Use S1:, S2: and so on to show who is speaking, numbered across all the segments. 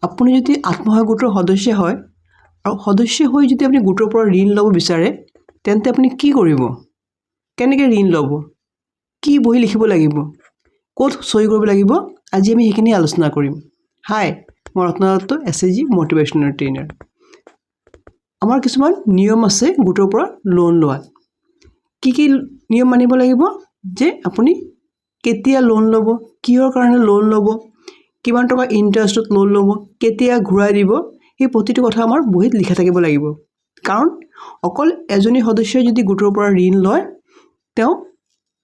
S1: আপুনি যদি আত্মসহায়ক গোটৰ সদস্য হয় আৰু সদস্য হৈ যদি আপুনি গোটৰ পৰা ঋণ ল'ব বিচাৰে তেন্তে আপুনি কি কৰিব, কেনেকৈ ঋণ ল'ব, কি বহি লিখিব লাগিব, ক'ত সই কৰিব লাগিব, আজি আমি সেইখিনি আলোচনা কৰিম। হাই, মই ৰত্নদত্ত SHG মটিভেশ্যনেল ট্ৰেইনাৰ। আমাৰ কিছুমান নিয়ম আছে গোটৰ পৰা লোন লোৱাত। কি কি নিয়ম মানিব লাগিব যে আপুনি কেতিয়া লোন ল'ব, কিহৰ কাৰণে লোন ল'ব, কিমান টকা ইণ্টাৰেষ্টত লোন ল'ব, কেতিয়া ঘূৰাই দিব, এই প্ৰতিটো কথা আমাৰ বহীত লিখা থাকিব লাগিব। কাৰণ অকল এজনী সদস্যই যদি গোটৰ পৰা ঋণ লয়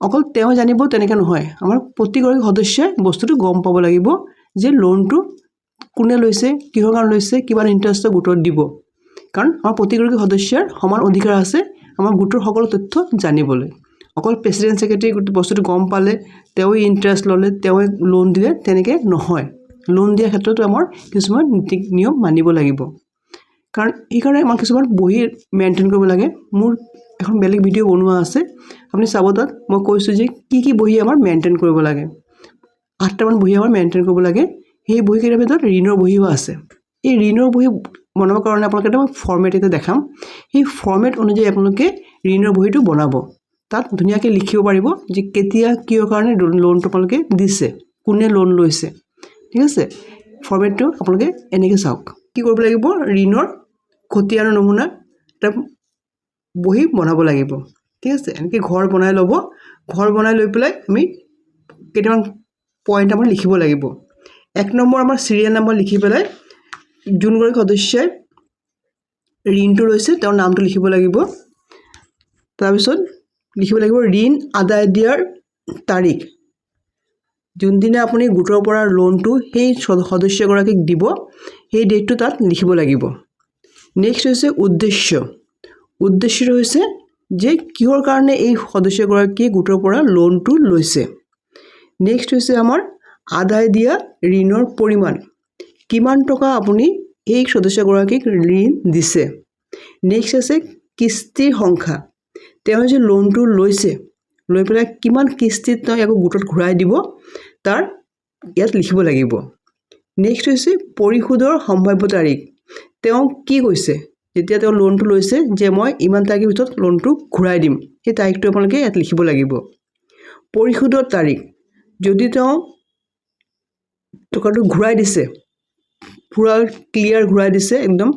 S1: অকল তেওঁ জানিব তেনেকৈ নহয়, আমাৰ প্ৰতিগৰাকী সদস্যই বস্তুটো গম পাব লাগিব যে লোনটো কোনে লৈছে, কিহৰ কাৰণে লৈছে, কিমান ইণ্টাৰেষ্টত গোটত দিব। কাৰণ আমাৰ প্ৰতিগৰাকী সদস্যৰ সমান অধিকাৰ আছে আমাৰ গোটৰ সকলো তথ্য জানিবলৈ। অকল প্ৰেচিডেণ্ট ছেক্ৰেটাৰী বস্তুটো গম পালে তেওঁই ইণ্টাৰেষ্ট ল'লে, তেওঁই লোন দিলে, তেনেকৈ নহয়। লোন দিয়াৰ ক্ষেত্ৰতো আমাৰ কিছুমান নীতি নিয়ম মানিব লাগিব। কাৰণ এইকাৰণে আমাৰ কিছুমান বহি মেইনটেইন কৰিব লাগে। মোৰ এখন বেলেগ ভিডিঅ' বনোৱা আছে, আপুনি চাব। তাত মই কৈছোঁ যে কি বহি আমাৰ মেইনটেইন কৰিব লাগে। 8টামান বহি আমাৰ মেইনটেইন কৰিব লাগে। সেই বহিকেইটাৰ ভিতৰত ঋণৰ বহিও আছে। এই ঋণৰ বহি বনাবৰ কাৰণে আপোনালোকে এটা ফৰ্মেট এটা দেখাম। সেই ফৰ্মেট অনুযায়ী আপোনালোকে ঋণৰ বহিটো বনাব। তাত ধুনীয়াকৈ লিখিব পাৰিব যে কেতিয়া, কিহৰ কাৰণে লোনটো আপোনালোকে দিছে, কোনে লোন লৈছে। ঠিক আছে, ফৰ্মেটটো আপোনালোকে এনেকৈ চাওক। কি কৰিব লাগিব, ঋণৰ খতিয়ানৰ নমুনা এটা বহি বনাব লাগিব। ঠিক আছে, এনেকৈ ঘৰ বনাই ল'ব। ঘৰ বনাই লৈ পেলাই আমি কেইটামান পইণ্ট আমাৰ লিখিব লাগিব। 1 নম্বৰ আমাৰ চিৰিয়েল নম্বৰ লিখি পেলাই যোনগৰাকী সদস্যই ঋণটো লৈছে তেওঁৰ নামটো লিখিব লাগিব। তাৰপিছত লিখিব লাগিব ঋণ আদায় দিয়াৰ তাৰিখ, যোনদিনা আপুনি গোটৰ পৰা লোনটো সেই সদস্যগৰাকীক দিব সেই ডেটটো তাত লিখিব লাগিব। নেক্সট হৈছে উদ্দেশ্য। উদ্দেশ্যটো হৈছে যে কিহৰ কাৰণে এই সদস্যগৰাকীয়ে গোটৰ পৰা লোনটো লৈছে। নেক্সট হৈছে আমাৰ আদায় দিয়া ঋণৰ পৰিমাণ, কিমান টকা আপুনি এই সদস্যগৰাকীক ঋণ দিছে। নেক্সট আছে কিস্তিৰ সংখ্যা, তেওঁ যে লোনটো লৈছে, লৈ পেলাই কিমান কিস্তিত তেওঁ আকৌ গোটত ঘূৰাই দিব তাৰ ইয়াত লিখিব লাগিব। নেক্সট হৈছে পৰিশোধৰ সম্ভাৱ্য তাৰিখ, তেওঁ কি কৈছে যেতিয়া তেওঁ লোনটো লৈছে যে মই ইমান তাৰিখৰ ভিতৰত লোনটো ঘূৰাই দিম, সেই তাৰিখটো আপোনালোকে ইয়াত লিখিব লাগিব। পৰিশোধৰ তাৰিখ, যদি তেওঁ টকাটো ঘূৰাই দিছে, পূৰা ক্লিয়াৰ ঘূৰাই দিছে, একদম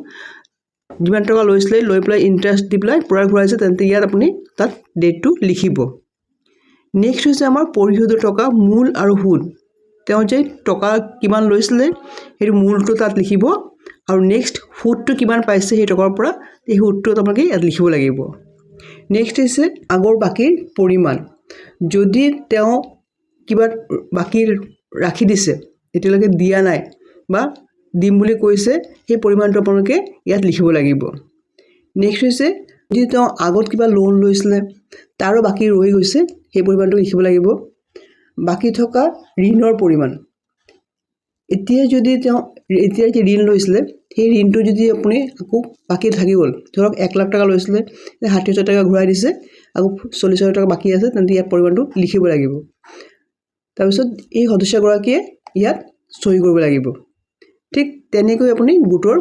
S1: যিমান টকা লৈছিলে লৈ পেলাই ইণ্টাৰেষ্ট দি পেলাই পূৰা ঘূৰাইছে, তেন্তে ইয়াত আপুনি তাত ডেটটো লিখিব। নেক্সট হৈছে আমাৰ পৰিশোধৰ টকা মূল আৰু সুদ, তেওঁ যে টকা কিমান লৈছিলে সেইটো মূলটো তাত লিখিব, আৰু নেক্সট সুদটো কিমান পাইছে সেই টকাৰ পৰা, এই সুদটো আপোনালোকে ইয়াত লিখিব লাগিব। নেক্সট হৈছে আগৰ বাকীৰ পৰিমাণ, যদি তেওঁ কিবা বাকী ৰাখি দিছে এতিয়ালৈকে দিয়া নাই বা দিম বুলি কৈছে, সেই পৰিমাণটো আপোনালোকে ইয়াত লিখিব লাগিব। নেক্সট হৈছে যদি তেওঁ আগত কিবা লোন লৈছিলে তাৰো বাকী ৰৈ গৈছে, সেই পৰিমাণটো লিখিব লাগিব। বাকী থকা ঋণৰ পৰিমাণ, এতিয়া যদি তেওঁ ঋণ লৈছিলে সেই ঋণটো যদি আপুনি আকৌ বাকী থাকি গ'ল, ধৰক 1 লাখ টকা লৈছিলে, 60,000 টকা ঘূৰাই দিছে, আকৌ 40,000 টকা বাকী আছে, তেন্তে ইয়াত পৰিমাণটো লিখিব লাগিব। তাৰপিছত এই সদস্যগৰাকীয়ে ইয়াত চহী কৰিব লাগিব। ঠিক তেনেকৈ আপুনি গোটৰ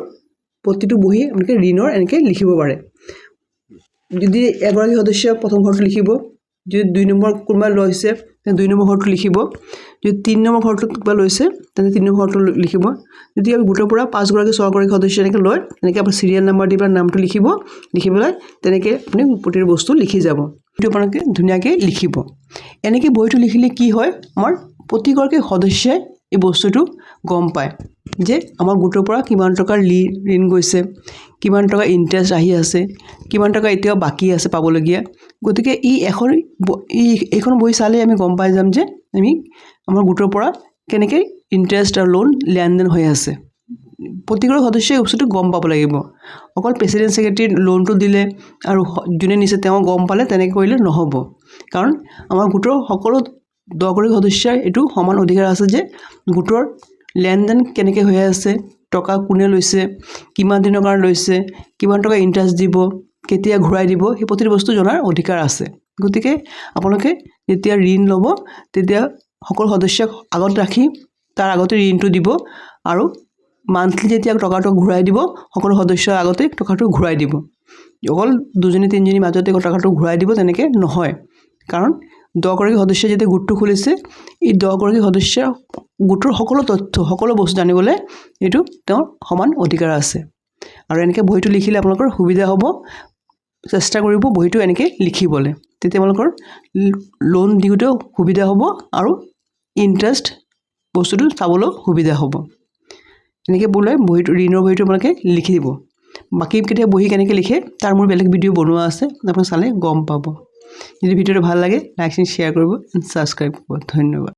S1: প্ৰতিটো বহি আপোনালোকে ঋণৰ এনেকৈ লিখিব পাৰে। যদি এগৰাকী সদস্যই প্ৰথম ঘৰটো লিখিব, যদি 2 নম্বৰ কোনোবাই লৈছে তেন্তে 2 নম্বৰ ঘৰটো লিখিব, যদি 3 নম্বৰ ঘৰটো কিবা লৈছে তেন্তে 3 নম্বৰ ঘৰটো লিখিব। যদি আমি গোটৰ পৰা 5গৰাকী 6গৰাকী সদস্য এনেকৈ লয়, তেনেকৈ আপুনি চিৰিয়েল নম্বৰ দি পেলাই নামটো লিখিব, লিখি পেলাই তেনেকৈ আপুনি প্ৰতিটো বস্তু লিখি যাব। সেইটো আপোনালোকে ধুনীয়াকৈ লিখিব। এনেকৈ বহিটো লিখিলে কি হয়, আমাৰ প্ৰতিগৰাকী সদস্যই এই বস্তুটো গম পায় যে আমাৰ গোটৰ পৰা কিমান টকাৰ ঋণ গৈছে, কিমান টকা ইণ্টাৰেষ্ট আহি আছে, কিমান টকা এতিয়াও বাকী আছে পাবলগীয়া। গতিকে এইখন বহি চালেই আমি গম পাই যাম যে আমাৰ গোটৰ পৰা কেনেকৈ ইণ্টাৰেষ্ট আৰু লোন লেনদেন হৈ আছে। প্ৰতিগৰাকী সদস্যই এই বস্তুটো গম পাব লাগিব। অকল প্ৰেচিডেণ্ট ছেক্ৰেটাৰী লোনটো দিলে আৰু যোনে নিছে তেওঁ গম পালে তেনেকৈ কৰিলে নহ'ব। কাৰণ আমাৰ গোটৰ সকলো 10গৰাকী সদস্যৰ এইটো সমান অধিকাৰ আছে যে গোটৰ লেনদেন কেনেকৈ হৈ আছে, টকা কোনে লৈছে, কিমান দিনৰ কাৰণে লৈছে, কিমান টকা ইণ্টাৰেষ্ট দিব, কেতিয়া ঘূৰাই দিব, সেই প্ৰতিটো বস্তু জনাৰ অধিকাৰ আছে। গতিকে আপোনালোকে যেতিয়া ঋণ ল'ব তেতিয়া সকলো সদস্যক আগত ৰাখি তাৰ আগতে ঋণটো দিব, আৰু মান্থলি যেতিয়া টকাটো ঘূৰাই দিব সকলো সদস্যৰ আগতে টকাটো ঘূৰাই দিব অকল দুজনী তিনিজনী মাজতে টকাটো ঘূৰাই দিব তেনেকৈ নহয় কাৰণ 10 গৰাকী সদস্যই যেতিয়া গোটটো খুলিছে এই 10 গৰাকী সদস্যৰ গোটৰ সকলো তথ্য সকলো বস্তু জানিবলৈ এইটো তেওঁৰ সমান অধিকাৰ আছে আৰু এনেকৈ বহিটো লিখিলে আপোনালোকৰ সুবিধা হ'ব চেষ্টা কৰিব বহিটো এনেকৈ লিখিবলৈ তেতিয়া আপোনালোকৰ লোন দিওঁতেও সুবিধা হ'ব আৰু ইণ্টাৰেষ্ট বস্তুটো চাবলৈ সুবিধা হ'ব এনেকৈ বোলে বহিটো ঋণৰ বহিটো আপোনালোকে লিখি দিব বাকী কেতিয়া বহি কেনেকৈ লিখে তাৰ মোৰ বেলেগ ভিডিঅ' বনোৱা আছে আপোনালোকে চালে গম পাব যদি ভিডিঅ'টো ভাল লাগে লাইক শ্বেয়াৰ কৰিব এণ্ড ছাবস্ক্ৰাইব কৰিব ধন্যবাদ